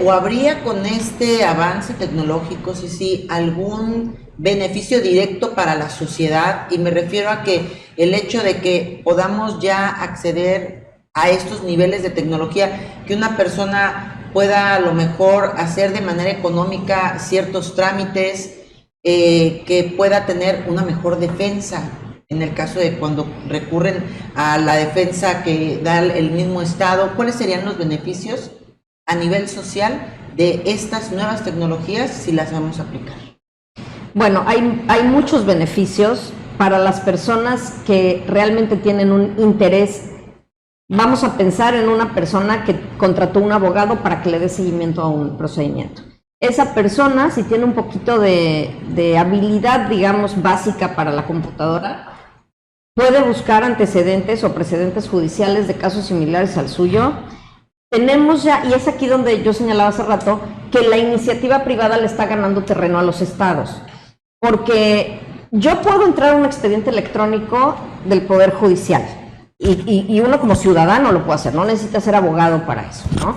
o habría con este avance tecnológico, sí, algún beneficio directo para la sociedad? Y me refiero a que el hecho de que podamos ya acceder a estos niveles de tecnología, que una persona pueda a lo mejor hacer de manera económica ciertos trámites, que pueda tener una mejor defensa en el caso de cuando recurren a la defensa que da el mismo Estado. ¿Cuáles serían los beneficios a nivel social de estas nuevas tecnologías si las vamos a aplicar? Bueno, hay muchos beneficios para las personas que realmente tienen un interés. Vamos a pensar en una persona que contrató un abogado para que le dé seguimiento a un procedimiento. Esa persona, si tiene un poquito de habilidad, digamos, básica para la computadora, puede buscar antecedentes o precedentes judiciales de casos similares al suyo. Tenemos ya, y es aquí donde yo señalaba hace rato, que la iniciativa privada le está ganando terreno a los estados. Porque yo puedo entrar a un expediente electrónico del Poder Judicial. Y uno como ciudadano lo puede hacer, no necesita ser abogado para eso, ¿no?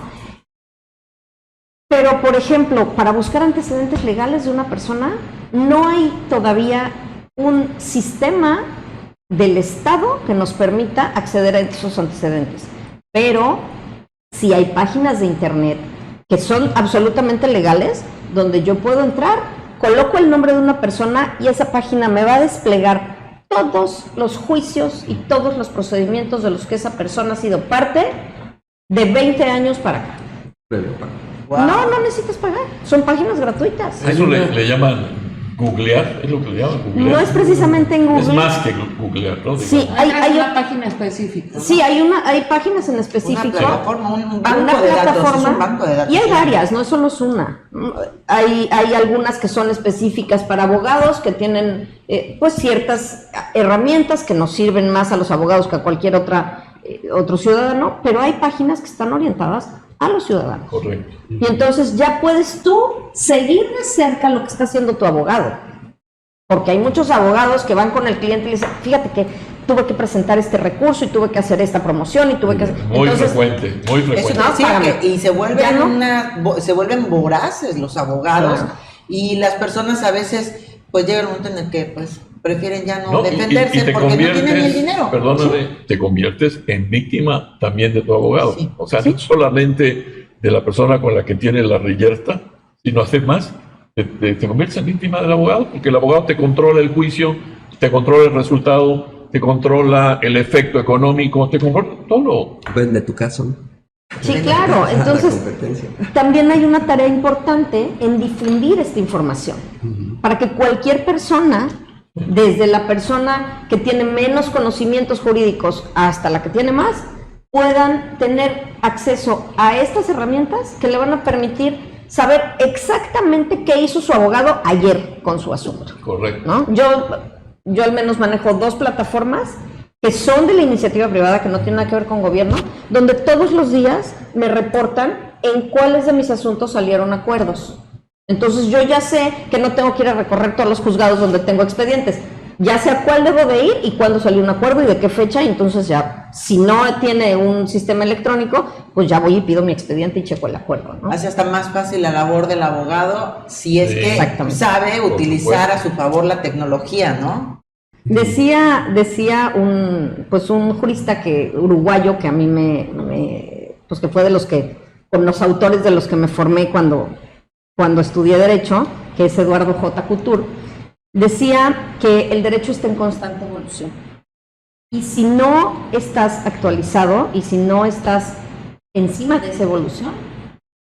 Pero, por ejemplo, para buscar antecedentes legales de una persona, no hay todavía un sistema del Estado que nos permita acceder a esos antecedentes. Pero sí hay páginas de internet que son absolutamente legales, donde yo puedo entrar, coloco el nombre de una persona y esa página me va a desplegar todos los juicios y todos los procedimientos de los que esa persona ha sido parte de 20 años para acá. Wow. No necesitas pagar, son páginas gratuitas. Eso le llaman googlear, es lo que le llaman googlear. No es precisamente en Google. Es más que googlear, ¿no? Sí, Hay una página específica, ¿no? Sí, hay páginas en específico. Una plataforma, un banco Una de datos, plataforma, es un banco de datos. y hay varias, no solo es una. Hay algunas que son específicas para abogados que tienen pues ciertas herramientas que nos sirven más a los abogados que a cualquier otro ciudadano, pero hay páginas que están orientadas a los ciudadanos. Correcto. Y entonces ya puedes tú seguir de cerca lo que está haciendo tu abogado. Porque hay muchos abogados que van con el cliente y le dicen, fíjate que tuve que presentar este recurso y tuve que hacer esta promoción y tuve que hacer... Muy frecuente. Eso quiere decir que, y se vuelven voraces los abogados, Claro. y las personas a veces pues llega el momento en el que pues prefieren ya no defenderse y te porque no tienen el dinero. Perdóname, te conviertes en víctima también de tu abogado. Sí. O sea, no solamente de la persona con la que tienes la reyerta, sino haces más, te conviertes en víctima del abogado, porque el abogado te controla el juicio, te controla el resultado, te controla el efecto económico, te controla todo. Vende tu caso, ¿no? Sí, claro. La Entonces, competencia. también hay una tarea importante en difundir esta información, para que cualquier persona, desde la persona que tiene menos conocimientos jurídicos hasta la que tiene más, puedan tener acceso a estas herramientas que le van a permitir saber exactamente qué hizo su abogado ayer con su asunto, Correcto. ¿no? Yo al menos manejo 2 plataformas que son de la iniciativa privada, que no tienen nada que ver con gobierno, donde todos los días me reportan en cuáles de mis asuntos salieron acuerdos. Entonces yo ya sé que no tengo que ir a recorrer todos los juzgados donde tengo expedientes. Ya sé a cuál debo de ir y cuándo salió un acuerdo y de qué fecha, y entonces ya, si no tiene un sistema electrónico, pues ya voy y pido mi expediente y checo el acuerdo, ¿no? Hace hasta más fácil la labor del abogado si es Sí. que Exactamente. sabe Por utilizar supuesto. a su favor la tecnología, ¿no? Decía un jurista uruguayo que a mí pues que fue con los autores de los que me formé cuando estudié Derecho, que es Eduardo J. Couture, decía que el derecho está en constante evolución. Y si no estás actualizado y si no estás encima de esa evolución,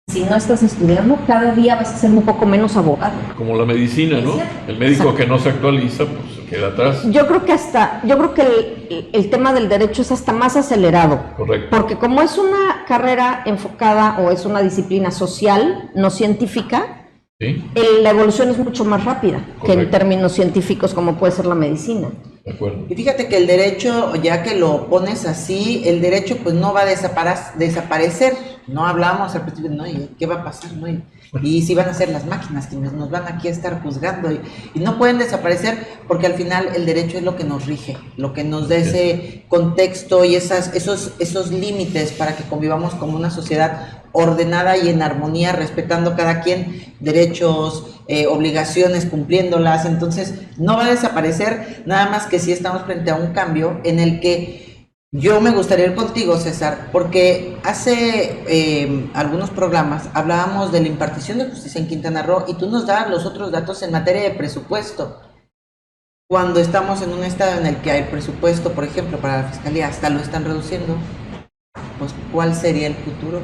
si no estás estudiando, cada día vas a ser un poco menos abogado. Como la medicina, ¿no? El médico que no se actualiza, pues se queda atrás. Yo creo que el tema del derecho es hasta más acelerado. Correcto. Porque como es una carrera enfocada o es una disciplina social, no científica, ¿Sí? la evolución es mucho más rápida que en Correcto. términos científicos como puede ser la medicina. De acuerdo. Y fíjate que el derecho, ya que lo pones así, el derecho pues no va a desaparecer. No hablamos al principio, ¿no? ¿Y qué va a pasar? ¿No? Y si van a ser las máquinas quienes nos van aquí a estar juzgando, y no pueden desaparecer porque al final el derecho es lo que nos rige, lo que nos da ese contexto y esos límites para que convivamos como una sociedad ordenada y en armonía, respetando cada quien derechos, obligaciones, cumpliéndolas. Entonces no va a desaparecer, nada más que sí estamos frente a un cambio en el que yo me gustaría ir contigo, César, porque hace algunos programas hablábamos de la impartición de justicia en Quintana Roo y tú nos dabas los otros datos en materia de presupuesto. Cuando estamos en un estado en el que hay presupuesto, por ejemplo, para la fiscalía, hasta lo están reduciendo, pues ¿cuál sería el futuro?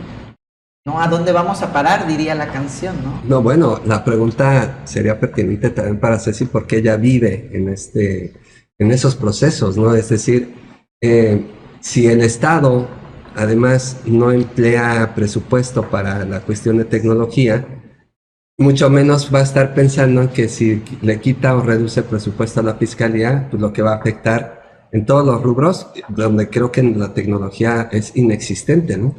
¿No? ¿A dónde vamos a parar? Diría la canción, ¿no? No, bueno, la pregunta sería pertinente también para Ceci porque ella vive en esos procesos, ¿no? Es decir, si el Estado además no emplea presupuesto para la cuestión de tecnología, mucho menos va a estar pensando en que si le quita o reduce presupuesto a la fiscalía, pues lo que va a afectar en todos los rubros, donde creo que la tecnología es inexistente, ¿no?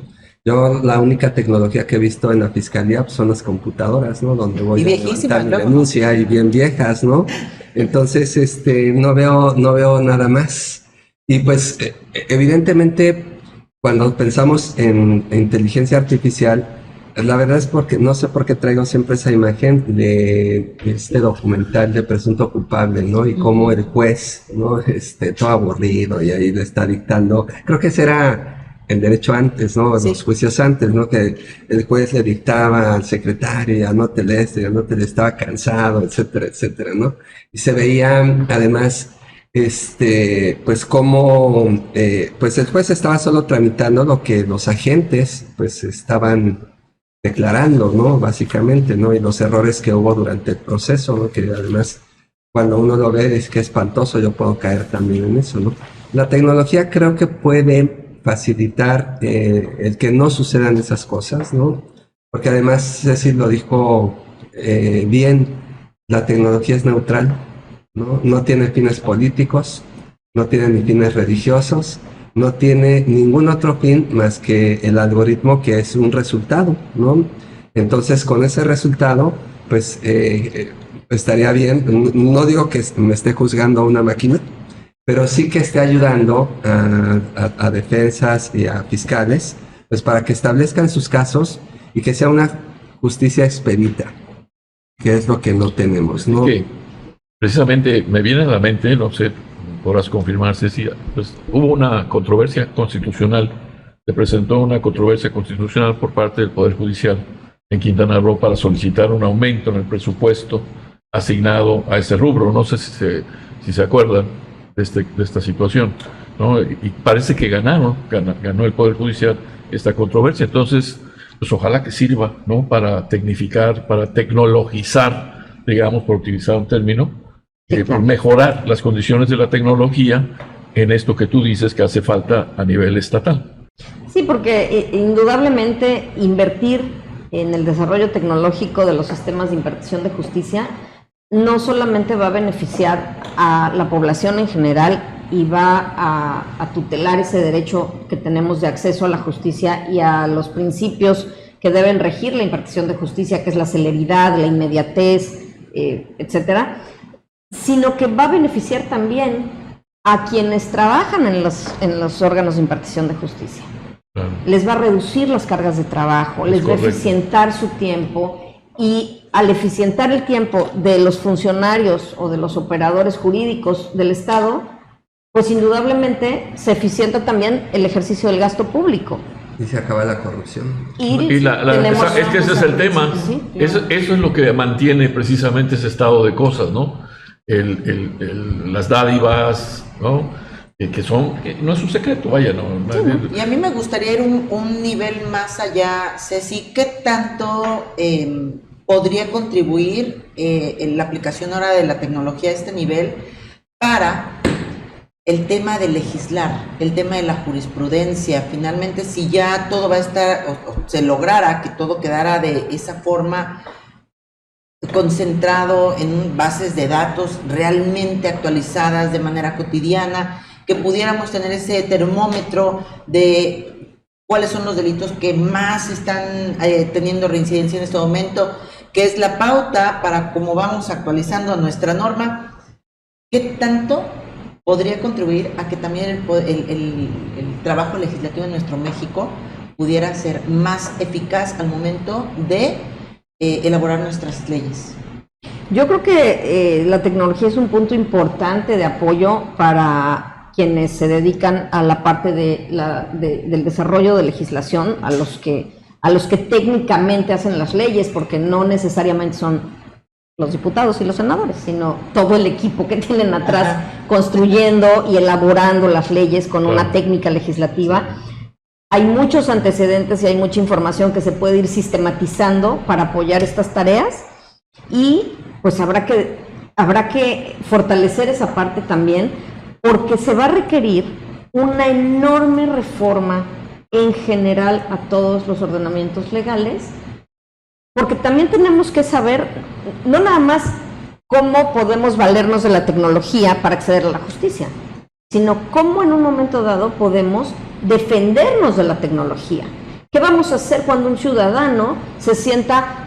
Yo la única tecnología que he visto en la fiscalía pues, son las computadoras, ¿no? Donde voy Y a viejísimas, levantar mi luego, denuncia y bien viejas, ¿no? Entonces, no veo nada más. Y pues, evidentemente, cuando pensamos en inteligencia artificial, la verdad es porque no sé por qué traigo siempre esa imagen de este documental de Presunto Culpable, ¿no? Y cómo el juez, ¿no? Todo aburrido y ahí le está dictando. Creo que ese era el derecho antes, ¿no? Sí. Los juicios antes, ¿no? Que el juez le dictaba al secretario, ya no te lees, estaba cansado, etcétera, etcétera, ¿no? Y se veía, además, pues como, pues el juez estaba solo tramitando lo que los agentes, pues estaban declarando, ¿no? Básicamente, ¿no? Y los errores que hubo durante el proceso, ¿no? Que además, cuando uno lo ve, es que espantoso, yo puedo caer también en eso, ¿no? La tecnología creo que puede facilitar el que no sucedan esas cosas, ¿no? Porque además, Ceci lo dijo bien, la tecnología es neutral, ¿no? No tiene fines políticos, no tiene ni fines religiosos, no tiene ningún otro fin más que el algoritmo, que es un resultado, ¿no? Entonces, con ese resultado, pues estaría bien. No digo que me esté juzgando a una máquina, pero sí que esté ayudando a defensas y a fiscales, pues para que establezcan sus casos y que sea una justicia expedita, que es lo que no tenemos, ¿no? Es que precisamente me viene a la mente, no sé, podrás confirmar, Ceci, pues hubo una controversia constitucional, se presentó una controversia constitucional por parte del Poder Judicial en Quintana Roo para solicitar un aumento en el presupuesto asignado a ese rubro. No sé si se acuerdan de esta situación, ¿no? Y parece que ganó el Poder Judicial esta controversia. Entonces, pues ojalá que sirva, ¿no? Para tecnificar, para tecnologizar, digamos, por utilizar un término, por mejorar las condiciones de la tecnología en esto que tú dices que hace falta a nivel estatal. Sí, porque indudablemente invertir en el desarrollo tecnológico de los sistemas de impartición de justicia no solamente va a beneficiar a la población en general y va a tutelar ese derecho que tenemos de acceso a la justicia y a los principios que deben regir la impartición de justicia, que es la celeridad, la inmediatez, etcétera, sino que va a beneficiar también a quienes trabajan en los órganos de impartición de justicia. Claro. Les va a reducir las cargas de trabajo, les va a eficientar su tiempo, y al eficientar el tiempo de los funcionarios o de los operadores jurídicos del Estado, pues indudablemente se eficienta también el ejercicio del gasto público. Y se acaba la corrupción. Es que ese es el tema. Sí, claro. Eso es lo que mantiene precisamente ese estado de cosas, ¿no? Las dádivas, ¿no? Que no es un secreto, vaya, ¿no? Y a mí me gustaría ir un nivel más allá, Ceci. ¿Qué tanto podría contribuir en la aplicación ahora de la tecnología a este nivel para el tema de legislar, el tema de la jurisprudencia? Finalmente, si ya todo va a estar, o se lograra que todo quedara de esa forma, concentrado en bases de datos realmente actualizadas de manera cotidiana, que pudiéramos tener ese termómetro de cuáles son los delitos que más están teniendo reincidencia en este momento, que es la pauta para cómo vamos actualizando nuestra norma. ¿Qué tanto podría contribuir a que también el trabajo legislativo en nuestro México pudiera ser más eficaz al momento de elaborar nuestras leyes? Yo creo que la tecnología es un punto importante de apoyo para quienes se dedican a la parte del desarrollo de legislación, a los que técnicamente hacen las leyes, porque no necesariamente son los diputados y los senadores, sino todo el equipo que tienen atrás construyendo y elaborando las leyes con una técnica legislativa. Hay muchos antecedentes y hay mucha información que se puede ir sistematizando para apoyar estas tareas, y pues habrá que fortalecer esa parte también, porque se va a requerir una enorme reforma en general a todos los ordenamientos legales, porque también tenemos que saber no nada más cómo podemos valernos de la tecnología para acceder a la justicia, sino cómo en un momento dado podemos defendernos de la tecnología. ¿Qué vamos a hacer cuando un ciudadano se sienta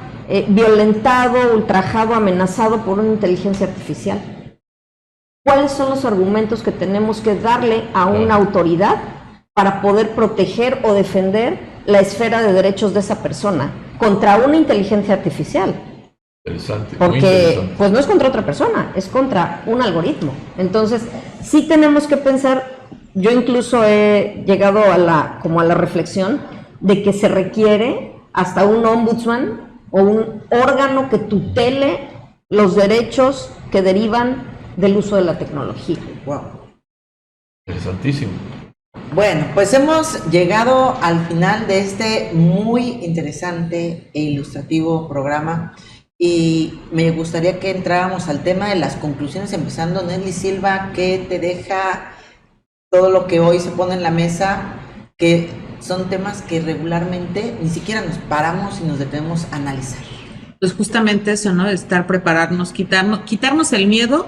violentado, ultrajado, amenazado por una inteligencia artificial? ¿Cuáles son los argumentos que tenemos que darle a una autoridad para poder proteger o defender la esfera de derechos de esa persona contra una inteligencia artificial? Interesante. Porque pues no es contra otra persona, es contra un algoritmo. Entonces sí tenemos que pensar. Yo incluso he llegado a la reflexión de que se requiere hasta un ombudsman o un órgano que tutele los derechos que derivan del uso de la tecnología. Wow. Interesantísimo. Bueno, pues hemos llegado al final de este muy interesante e ilustrativo programa y me gustaría que entráramos al tema de las conclusiones, empezando. Nelly Silva, ¿qué te deja todo lo que hoy se pone en la mesa? Que son temas que regularmente ni siquiera nos paramos y nos detenemos a analizar. Pues justamente eso, ¿no? Estar prepararnos, quitarnos el miedo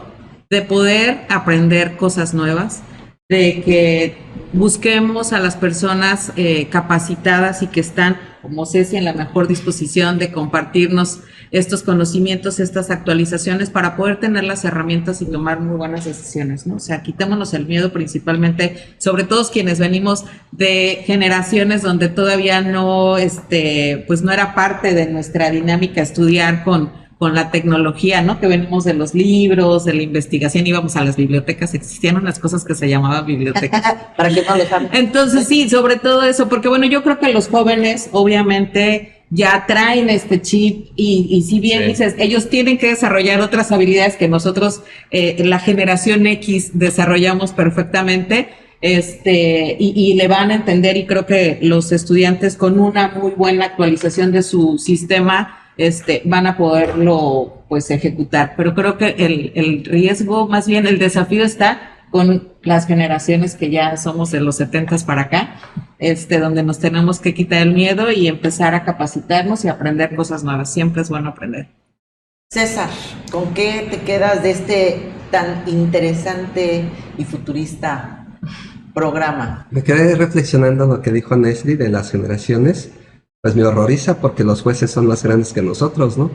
de poder aprender cosas nuevas, de que busquemos a las personas capacitadas y que están, como Ceci, en la mejor disposición de compartirnos estos conocimientos, estas actualizaciones para poder tener las herramientas y tomar muy buenas decisiones, ¿no? O sea, quitémonos el miedo principalmente, sobre todo quienes venimos de generaciones donde todavía no, pues no era parte de nuestra dinámica estudiar con la tecnología, ¿no? Que venimos de los libros, de la investigación, íbamos a las bibliotecas, existían unas cosas que se llamaban bibliotecas. Para que no lo saben. Entonces, sí, sobre todo eso, porque bueno, yo creo que los jóvenes, obviamente, ya traen este chip y si bien dices, ellos tienen que desarrollar otras habilidades que nosotros, la generación X, desarrollamos perfectamente, y le van a entender, y creo que los estudiantes con una muy buena actualización de su sistema, van a poderlo pues ejecutar. Pero creo que el riesgo, más bien el desafío está con las generaciones que ya somos de los 70s para acá, donde nos tenemos que quitar el miedo y empezar a capacitarnos y aprender cosas nuevas. Siempre es bueno aprender. César, ¿con qué te quedas de este tan interesante y futurista programa? Me quedé reflexionando lo que dijo Nesli de las generaciones. Pues me horroriza porque los jueces son más grandes que nosotros, ¿no?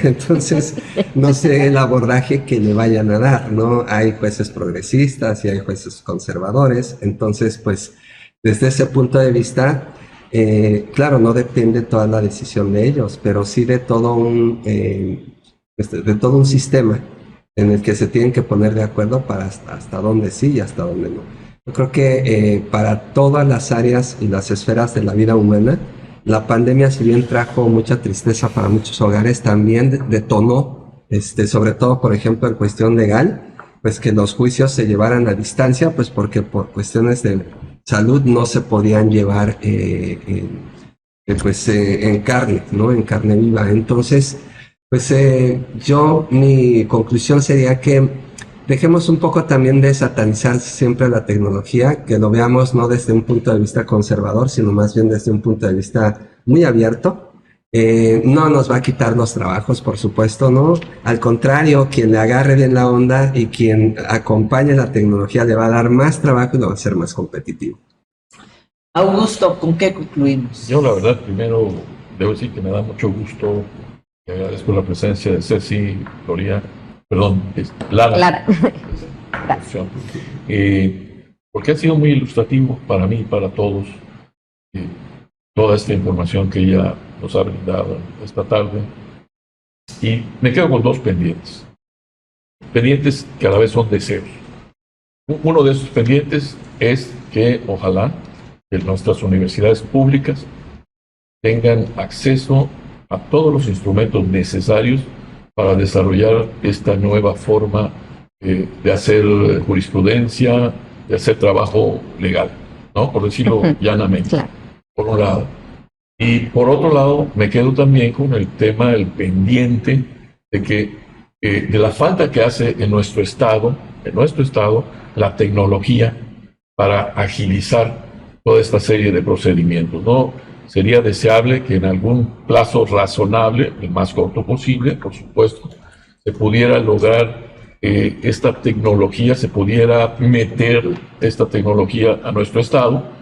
Entonces, no sé el abordaje que le vayan a dar, ¿no? Hay jueces progresistas y hay jueces conservadores. Entonces, pues, desde ese punto de vista, claro, no depende toda la decisión de ellos, pero sí de todo un sistema en el que se tienen que poner de acuerdo para hasta dónde sí y hasta dónde no. Yo creo que para todas las áreas y las esferas de la vida humana, la pandemia, si bien trajo mucha tristeza para muchos hogares, también detonó, sobre todo, por ejemplo, en cuestión legal, pues que los juicios se llevaran a distancia, pues porque por cuestiones de salud no se podían llevar en carne, ¿no? En carne viva. Entonces, pues mi conclusión sería que dejemos un poco también de satanizar siempre la tecnología, que lo veamos no desde un punto de vista conservador, sino más bien desde un punto de vista muy abierto. No nos va a quitar los trabajos, por supuesto, ¿no? Al contrario, quien le agarre bien la onda y quien acompañe la tecnología le va a dar más trabajo y lo va a hacer más competitivo. Augusto, ¿con qué concluimos? Yo, la verdad, primero debo decir que me da mucho gusto y agradezco la presencia de Ceci, Gloria, Lara. Gracias. Porque ha sido muy ilustrativo para mí y para todos toda esta información que ella nos ha brindado esta tarde. Y me quedo con dos pendientes que a la vez son deseos. Uno de esos pendientes es que ojalá que nuestras universidades públicas tengan acceso a todos los instrumentos necesarios para desarrollar esta nueva forma de hacer jurisprudencia, de hacer trabajo legal, ¿no? Por decirlo llanamente, claro. Por un lado. Y por otro lado, me quedo también con el tema, el pendiente de que de la falta que hace en nuestro estado, la tecnología para agilizar toda esta serie de procedimientos, ¿no? Sería deseable que en algún plazo razonable, el más corto posible, por supuesto, se pudiera lograr esta tecnología, se pudiera meter esta tecnología a nuestro estado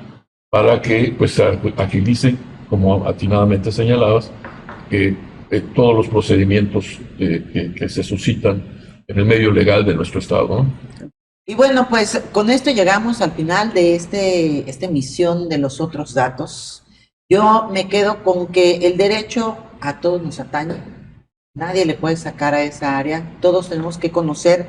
para que pues, se agilicen, como atinadamente señalabas, todos los procedimientos que se suscitan en el medio legal de nuestro estado, ¿no? Y bueno, pues con esto llegamos al final de esta emisión de Los Otros Datos. Yo me quedo con que el derecho a todos nos atañe, nadie le puede sacar a esa área, todos tenemos que conocer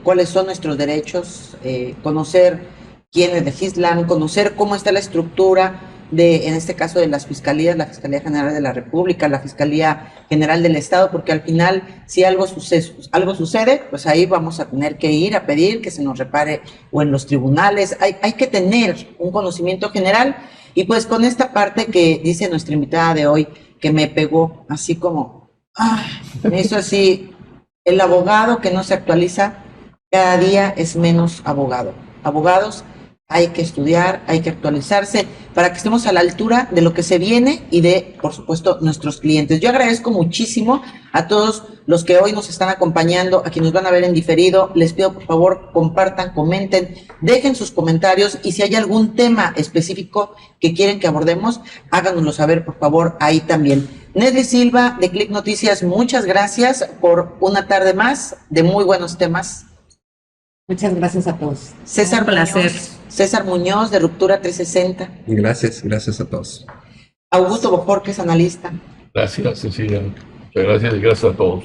cuáles son nuestros derechos, conocer quiénes legislan, conocer cómo está la estructura en este caso de las fiscalías, la Fiscalía General de la República, la Fiscalía General del Estado, porque al final, si algo sucede, pues ahí vamos a tener que ir a pedir que se nos repare, o en los tribunales. Hay que tener un conocimiento general, y pues con esta parte que dice nuestra invitada de hoy, que me pegó así como, me hizo así, el abogado que no se actualiza, cada día es menos abogado. Abogados, hay que estudiar, hay que actualizarse para que estemos a la altura de lo que se viene y de, por supuesto, nuestros clientes. Yo agradezco muchísimo a todos los que hoy nos están acompañando, a quienes van a ver en diferido. Les pido, por favor, compartan, comenten, dejen sus comentarios, y si hay algún tema específico que quieren que abordemos, háganoslo saber, por favor, ahí también. Nesli Silva, de Click Noticias, muchas gracias por una tarde más de muy buenos temas. Muchas gracias a todos. César Muñoz, de Ruptura 360. Gracias a todos. Augusto Bojorquez, analista. Gracias, Cecilia. Muchas gracias y gracias a todos.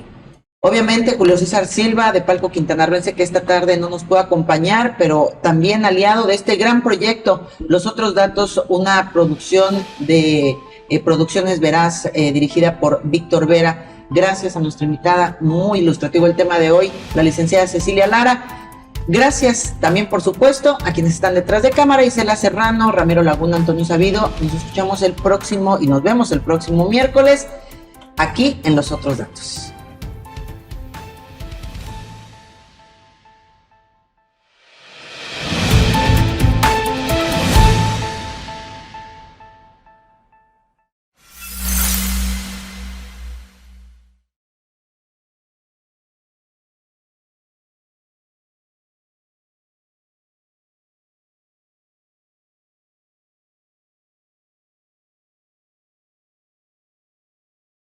Obviamente, Julio César Silva, de Palco Quintanarroense, que esta tarde no nos puede acompañar, pero también aliado de este gran proyecto, Los Otros Datos, una producción de Producciones Veraz, dirigida por Víctor Vera. Gracias a nuestra invitada, muy ilustrativo el tema de hoy, la licenciada Cecilia Lara. Gracias también, por supuesto, a quienes están detrás de cámara: Isela Serrano, Ramiro Laguna, Antonio Sabido. Nos escuchamos el próximo y nos vemos el próximo miércoles aquí en Los Otros Datos.